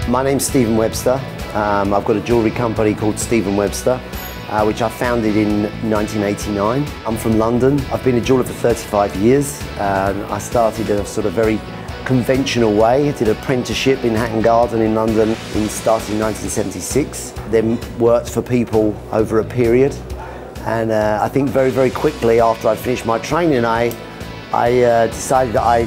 My name's Stephen Webster. I've got a jewellery company called Stephen Webster, which I founded in 1989. I'm from London. I've been a jeweller for 35 years. I started a sort of very conventional way. I did an apprenticeship in Hatton Garden in London, started in 1976. Then worked for people over a period. And I think very, very quickly after I finished my training, I decided that I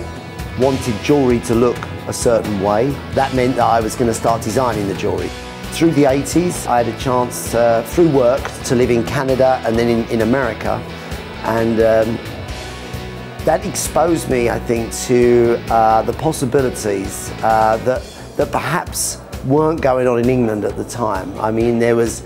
wanted jewellery to look a certain way. That meant that I was going to start designing the jewellery. Through the 80s, I had a chance, through work, to live in Canada and then in America. And that exposed me, I think, to the possibilities that perhaps weren't going on in England at the time. I mean, there was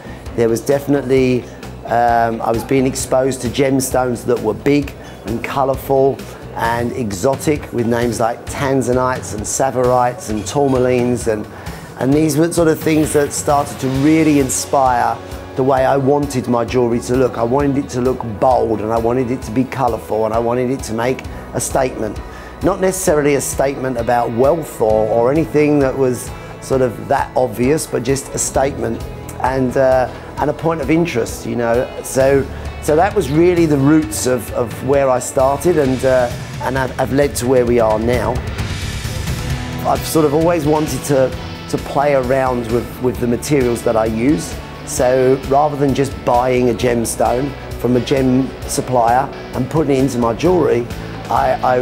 definitely, I was being exposed to gemstones that were big and colourful and exotic, with names like tanzanites and savorites and tourmalines, and these were sort of things that started to really inspire the way I wanted my jewellery to look. I wanted it to look bold, and I wanted it to be colourful, and I wanted it to make a statement. Not necessarily a statement about wealth or anything that was sort of that obvious, but just a statement and a point of interest, you know. So that was really the roots of where I started, and I've led to where we are now. I've sort of always wanted to play around with the materials that I use. So rather than just buying a gemstone from a gem supplier and putting it into my jewellery, I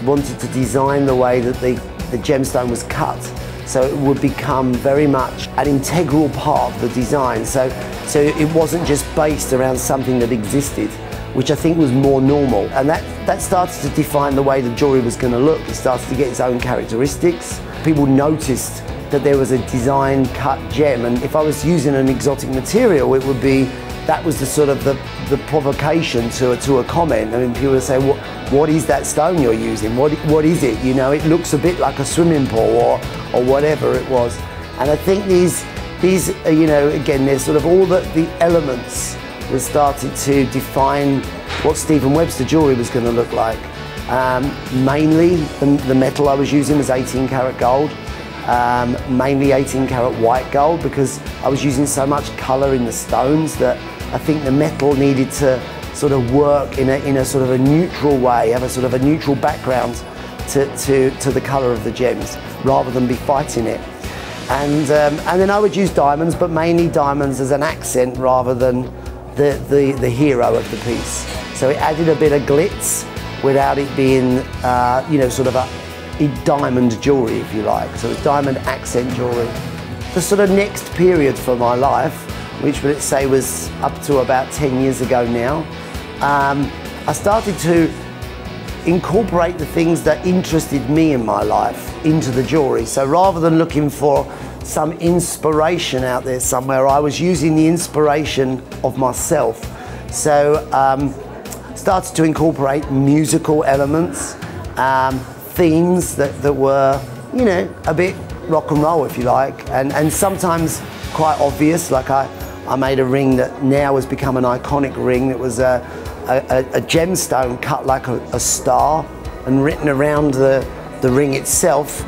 wanted to design the way that the gemstone was cut, so it would become very much an integral part of the design. So it wasn't just based around something that existed, which I think was more normal. And that started to define the way the jewellery was going to look. It started to get its own characteristics. People noticed that there was a design cut gem, and if I was using an exotic material, it would be, that was the sort of the provocation to a comment. I mean, people would say, what is that stone you're using? What is it? You know, it looks a bit like a swimming pool or whatever it was. And I think these you know, again, there's sort of all the elements that started to define what Stephen Webster jewellery was going to look like. Mainly, the metal I was using was 18 karat gold. Mainly 18 karat white gold, because I was using so much colour in the stones that I think the metal needed to sort of work in a sort of a neutral way, have a sort of a neutral background to the colour of the gems, rather than be fighting it. And then I would use diamonds, but mainly diamonds as an accent rather than the hero of the piece. So it added a bit of glitz without it being, you know, sort of a diamond jewellery, if you like. So it's diamond accent jewellery. The sort of next period for my life, which let's say was up to about 10 years ago now, I started to incorporate the things that interested me in my life into the jewellery. So rather than looking for some inspiration out there somewhere, I was using the inspiration of myself. So started to incorporate musical elements, themes that were, you know, a bit rock and roll, if you like, and sometimes quite obvious. Like I made a ring that now has become an iconic ring. That was a gemstone cut like a star, and written around the ring itself,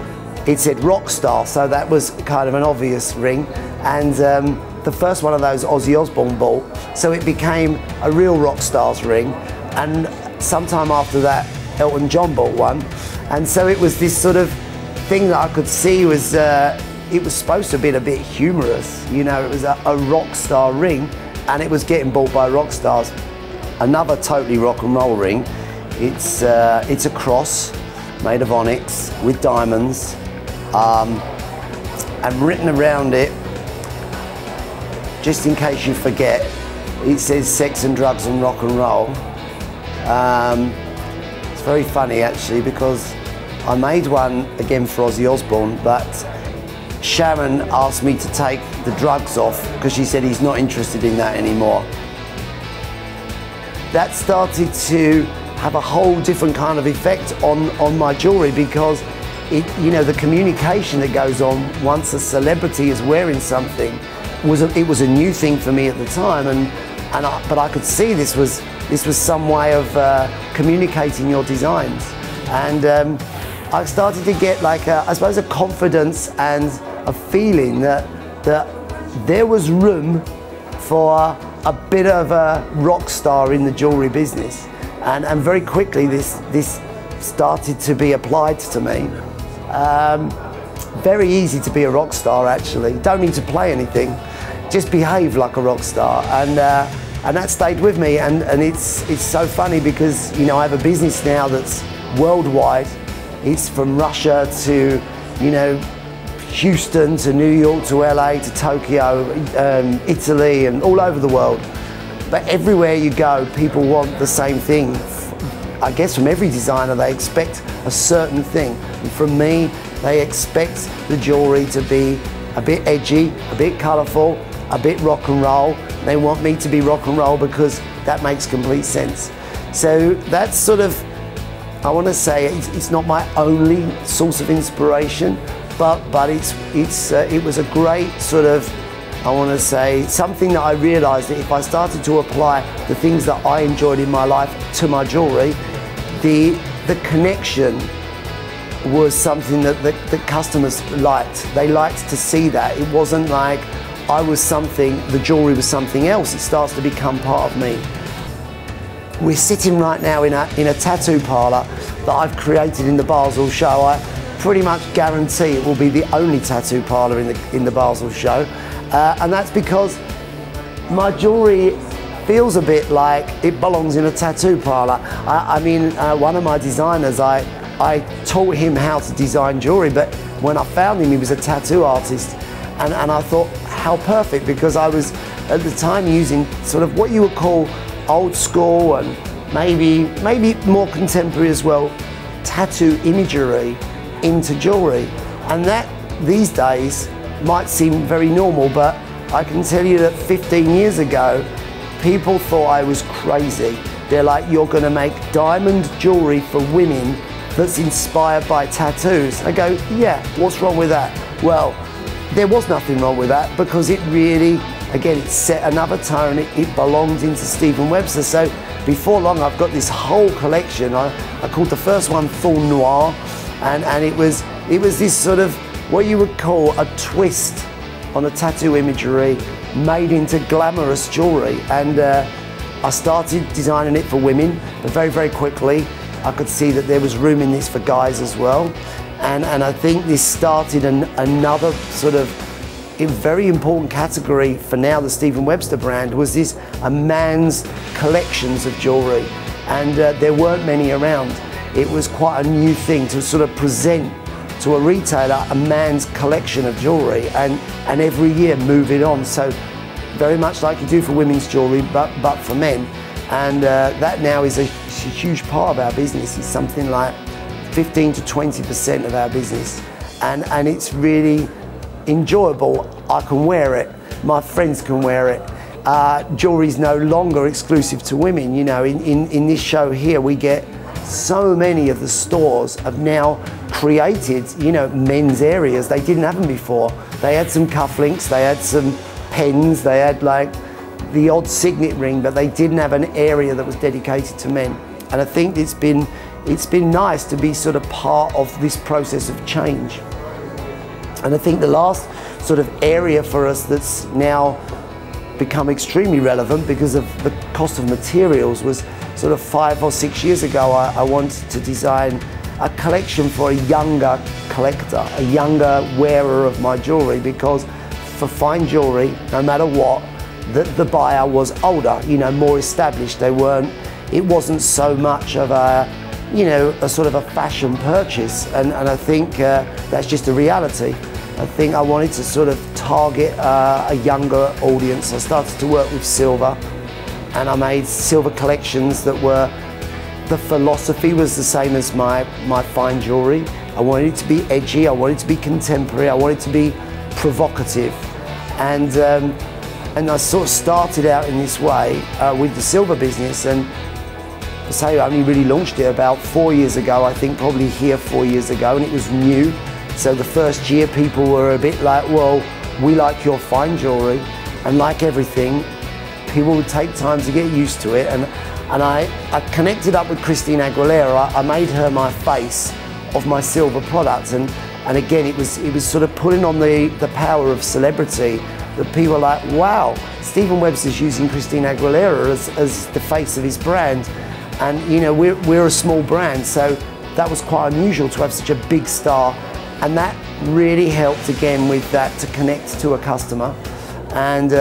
it said rock star, so that was kind of an obvious ring. And the first one of those Ozzy Osbourne bought, so it became a real rock star's ring. And sometime after that, Elton John bought one. And so it was this sort of thing that I could see was, it was supposed to be a bit humorous, you know, it was a rock star ring, and it was getting bought by rock stars. Another totally rock and roll ring. It's a cross made of onyx with diamonds, and written around it, just in case you forget, it says sex and drugs and rock and roll. It's very funny actually, because I made one again for Ozzy Osbourne, but Sharon asked me to take the drugs off because she said he's not interested in that anymore. That started to have a whole different kind of effect on my jewellery, because it, you know, the communication that goes on once a celebrity is wearing something was a new thing for me at the time, but I could see this was some way of communicating your designs. And I started to get like I suppose a confidence and a feeling that there was room for a bit of a rock star in the jewellery business, and very quickly this started to be applied to me. Very easy to be a rock star, actually. Don't need to play anything, just behave like a rock star, and that stayed with me. And it's so funny because, you know, I have a business now that's worldwide. It's from Russia to, you know, Houston to New York to LA to Tokyo, Italy, and all over the world. But everywhere you go, people want the same thing. I guess from every designer, they expect a certain thing. And from me, they expect the jewellery to be a bit edgy, a bit colourful, a bit rock and roll. They want me to be rock and roll because that makes complete sense. So that's sort of, I want to say, it's not my only source of inspiration, but it was a great sort of, I want to say, something that I realised that if I started to apply the things that I enjoyed in my life to my jewellery, the connection was something that the customers liked. They liked to see that. It wasn't like I was something, the jewellery was something else. It starts to become part of me. We're sitting right now in a tattoo parlour that I've created in the Basel show. I pretty much guarantee it will be the only tattoo parlour in the Basel show. And that's because my jewellery feels a bit like it belongs in a tattoo parlour. I mean, one of my designers, I taught him how to design jewellery, but when I found him, he was a tattoo artist. And I thought, how perfect, because I was at the time using sort of what you would call old school and maybe more contemporary as well, tattoo imagery into jewellery. And that these days might seem very normal, but I can tell you that 15 years ago, people thought I was crazy. They're like, you're gonna make diamond jewellery for women that's inspired by tattoos. I go, yeah, what's wrong with that? Well, there was nothing wrong with that because it really, again, it set another tone. It belonged into Stephen Webster. So before long, I've got this whole collection. I called the first one Faune Noir, and it was this sort of what you would call a twist on the tattoo imagery made into glamorous jewellery. And I started designing it for women, but very, very quickly I could see that there was room in this for guys as well. And I think this started another sort of very important category for now the Stephen Webster brand, was this a man's collections of jewellery. And there weren't many around. It was quite a new thing to sort of present to a retailer a man's collection of jewellery, and every year move it on. So very much like you do for women's jewellery, but for men. And that now is a huge part of our business. It's something like 15 to 20% of our business. And it's really enjoyable. I can wear it. My friends can wear it. Jewellery is no longer exclusive to women. You know, in this show here, we get so many of the stores have now created, you know, men's areas. They didn't have them before. They had some cufflinks, they had some pens, they had like the odd signet ring, but they didn't have an area that was dedicated to men. And I think it's been nice to be sort of part of this process of change. And I think the last sort of area for us that's now become extremely relevant because of the cost of materials was sort of 5 or 6 years ago. I wanted to design a collection for a younger collector, a younger wearer of my jewellery, because for fine jewellery, no matter what, the buyer was older, you know, more established. It wasn't so much of a, you know, a sort of a fashion purchase, and I think that's just a reality. I think I wanted to sort of target a younger audience. I started to work with silver, and I made silver collections that were, the philosophy was the same as my fine jewellery. I wanted it to be edgy, I wanted it to be contemporary, I wanted it to be provocative. And I sort of started out in this way with the silver business, and I say I only really launched it about 4 years ago, I think probably here 4 years ago, and it was new. So the first year people were a bit like, well, we like your fine jewellery, and like everything, people would take time to get used to it. And I connected up with Christina Aguilera. I made her my face of my silver products. And again, it was sort of putting on the power of celebrity, that people are like, wow, Stephen Webster's using Christina Aguilera as the face of his brand. And you know, we're a small brand, so that was quite unusual to have such a big star. And that really helped again with that, to connect to a customer. And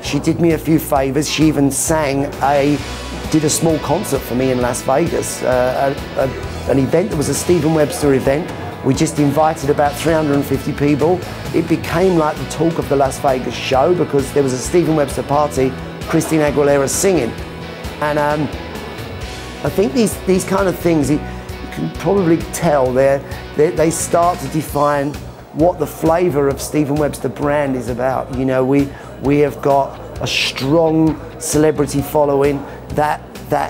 she did me a few favors. She even did a small concert for me in Las Vegas, an event that was a Stephen Webster event. We just invited about 350 people. It became like the talk of the Las Vegas show, because there was a Stephen Webster party, Christina Aguilera singing. And I think these kind of things, you can probably tell they start to define what the flavor of Stephen Webster brand is about. You know, we have got a strong celebrity following that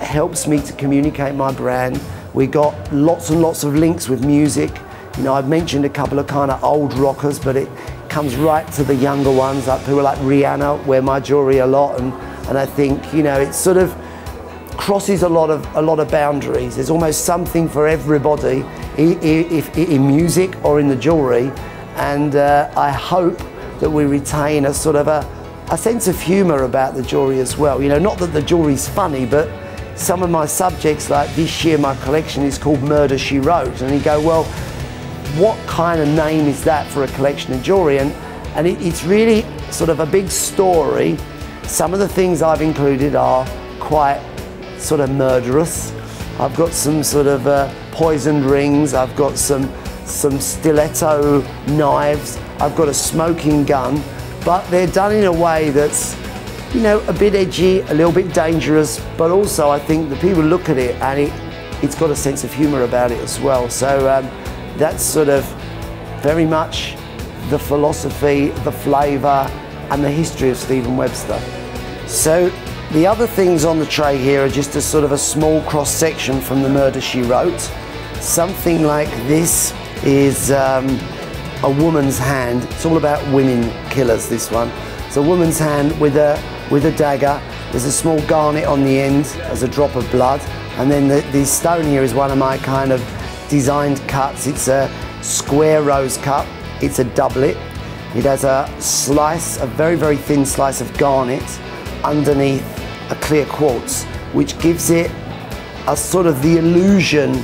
helps me to communicate my brand. We got lots and lots of links with music. You know, I've mentioned a couple of kind of old rockers, but it comes right to the younger ones, like people like Rihanna wear my jewelry a lot, and I think, you know, it sort of crosses a lot of boundaries. There's almost something for everybody in music or in the jewelry, and I hope that we retain a sort of a sense of humour about the jewelry as well. You know, not that the jewelry's funny, but some of my subjects, like this year my collection is called Murder, She Wrote, and you go, well, what kind of name is that for a collection of jewelry? And it's really sort of a big story. Some of the things I've included are quite sort of murderous. I've got some sort of poisoned rings. I've got some stiletto knives. I've got a smoking gun, but they're done in a way that's, you know, a bit edgy, a little bit dangerous, but also I think the people look at it and it's got a sense of humour about it as well. So that's sort of very much the philosophy, the flavour and the history of Stephen Webster. So the other things on the tray here are just a sort of a small cross section from the Murder, She Wrote. Something like this is a woman's hand. It's all about women killers, this one. It's a woman's hand with a dagger. There's a small garnet on the end as a drop of blood. And then the stone here is one of my kind of designed cuts. It's a square rose cut. It's a doublet. It has a slice, a very, very thin slice of garnet underneath a clear quartz, which gives it a sort of the illusion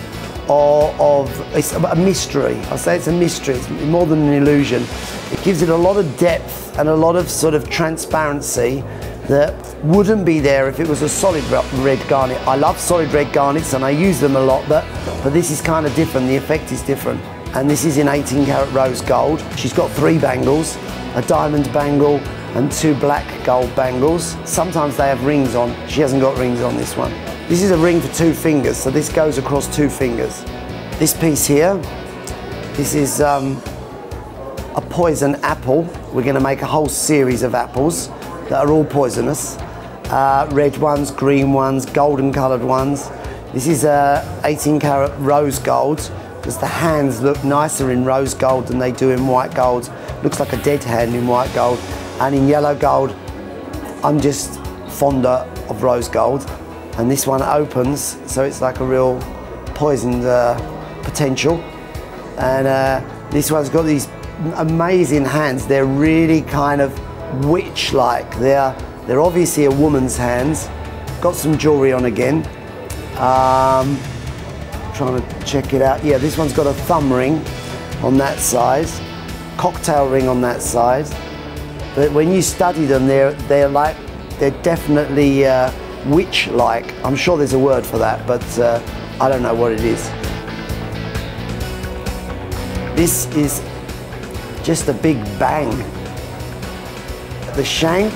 of it's a mystery. I say it's a mystery, it's more than an illusion. It gives it a lot of depth and a lot of sort of transparency that wouldn't be there if it was a solid red garnet. I love solid red garnets and I use them a lot, but this is kind of different, the effect is different. And this is in 18 karat rose gold. She's got 3 bangles, a diamond bangle and 2 black gold bangles. Sometimes they have rings on. She hasn't got rings on this one. This is a ring for 2 fingers, so this goes across 2 fingers. This piece here, this is a poison apple. We're going to make a whole series of apples that are all poisonous. Red ones, green ones, golden coloured ones. This is 18 karat rose gold, because the hands look nicer in rose gold than they do in white gold. Looks like a dead hand in white gold. And in yellow gold, I'm just fonder of rose gold. And this one opens, so it's like a real poisoned potential. And this one's got these amazing hands. They're really kind of witch-like. They're obviously a woman's hands. Got some jewelry on again. Trying to check it out. Yeah, this one's got a thumb ring on that side, cocktail ring on that side. But when you study them, they're definitely witch-like. I'm sure there's a word for that, but I don't know what it is. This is just a big bang. The shank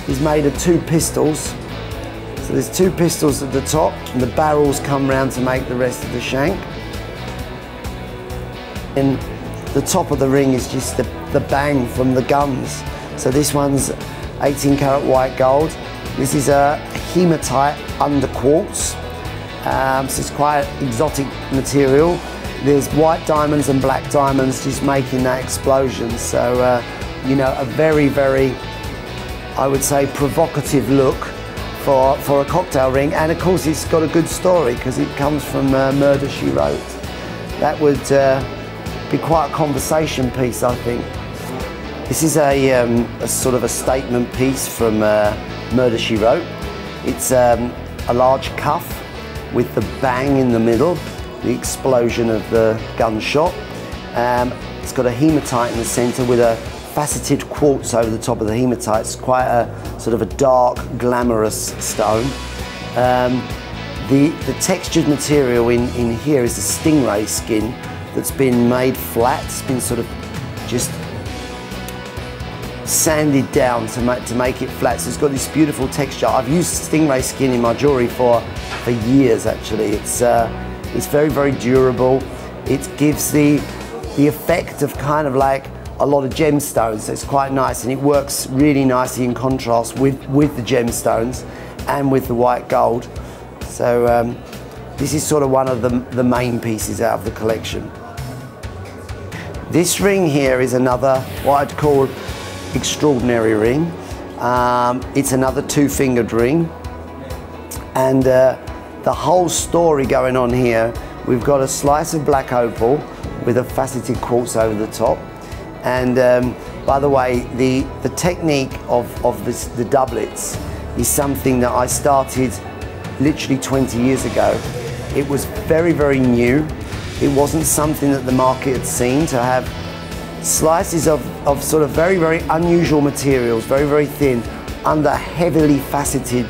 is made of 2 pistols. So there's 2 pistols at the top, and the barrels come round to make the rest of the shank. And the top of the ring is just the bang from the guns. So this one's 18 karat white gold. This is a hematite under quartz. So it's quite exotic material. There's white diamonds and black diamonds just making that explosion. So, you know, a very, very, I would say, provocative look for a cocktail ring. And of course, it's got a good story because it comes from Murder, She Wrote. that would be quite a conversation piece, I think. This is a sort of a statement piece from Murder, She Wrote. It's a large cuff with the bang in the middle, the explosion of the gunshot. It's got a hematite in the centre with a faceted quartz over the top of the hematite. It's quite a sort of a dark, glamorous stone. The textured material in here is a stingray skin that's been made flat. It's been sort of just sanded down to make it flat. So it's got this beautiful texture. I've used stingray skin in my jewellery for years actually. It's very, very durable. It gives the effect of kind of like a lot of gemstones. So it's quite nice, and it works really nicely in contrast with the gemstones and with the white gold. So this is sort of one of the main pieces out of the collection. This ring here is another, what I'd call extraordinary ring. It's another two-fingered ring, and the whole story going on here, we've got a slice of black opal with a faceted quartz over the top. And by the way, the technique of the doublets is something that I started literally 20 years ago. It was very, very new. It wasn't something that the market had seen, to have slices of sort of very, very unusual materials, very, very thin, under heavily faceted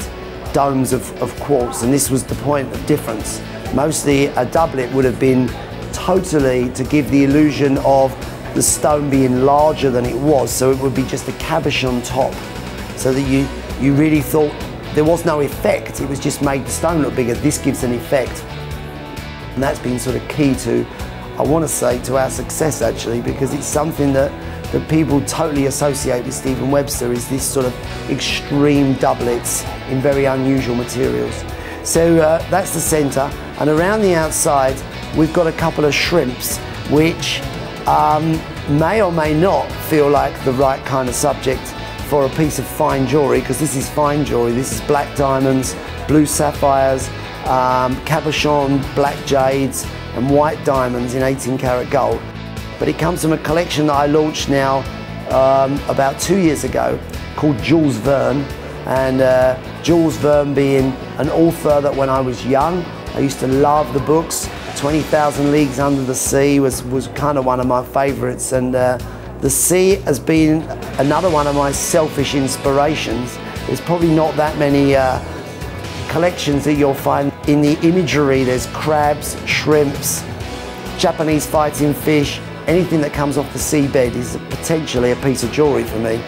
domes of quartz. And this was the point of difference. Mostly a doublet would have been totally to give the illusion of the stone being larger than it was, so it would be just a cabochon top, so that you really thought there was no effect, it was just made the stone look bigger. This gives an effect, and that's been sort of key to, I want to say, to our success actually, because it's something that people totally associate with Stephen Webster, is this sort of extreme doublets in very unusual materials. So that's the centre, and around the outside we've got a couple of shrimps which may or may not feel like the right kind of subject for a piece of fine jewellery, because this is fine jewellery. This is black diamonds, blue sapphires, cabochon, black jades and white diamonds in 18 karat gold. But it comes from a collection that I launched now about 2 years ago called Jules Verne. And Jules Verne being an author that when I was young, I used to love the books. 20,000 Leagues Under the Sea was kind of one of my favourites, and the sea has been another one of my selfish inspirations. There's probably not that many collections that you'll find in the imagery. There's crabs, shrimps, Japanese fighting fish, anything that comes off the seabed is potentially a piece of jewellery for me.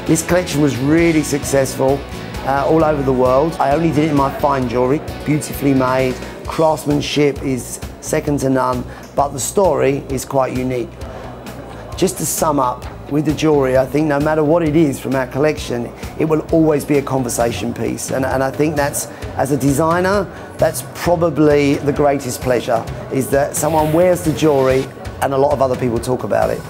This collection was really successful all over the world. I only did it in my fine jewellery, beautifully made, craftsmanship is second to none, but the story is quite unique. Just to sum up with the jewellery, I think no matter what it is from our collection, it will always be a conversation piece, and I think that's, as a designer, that's probably the greatest pleasure, is that someone wears the jewellery and a lot of other people talk about it.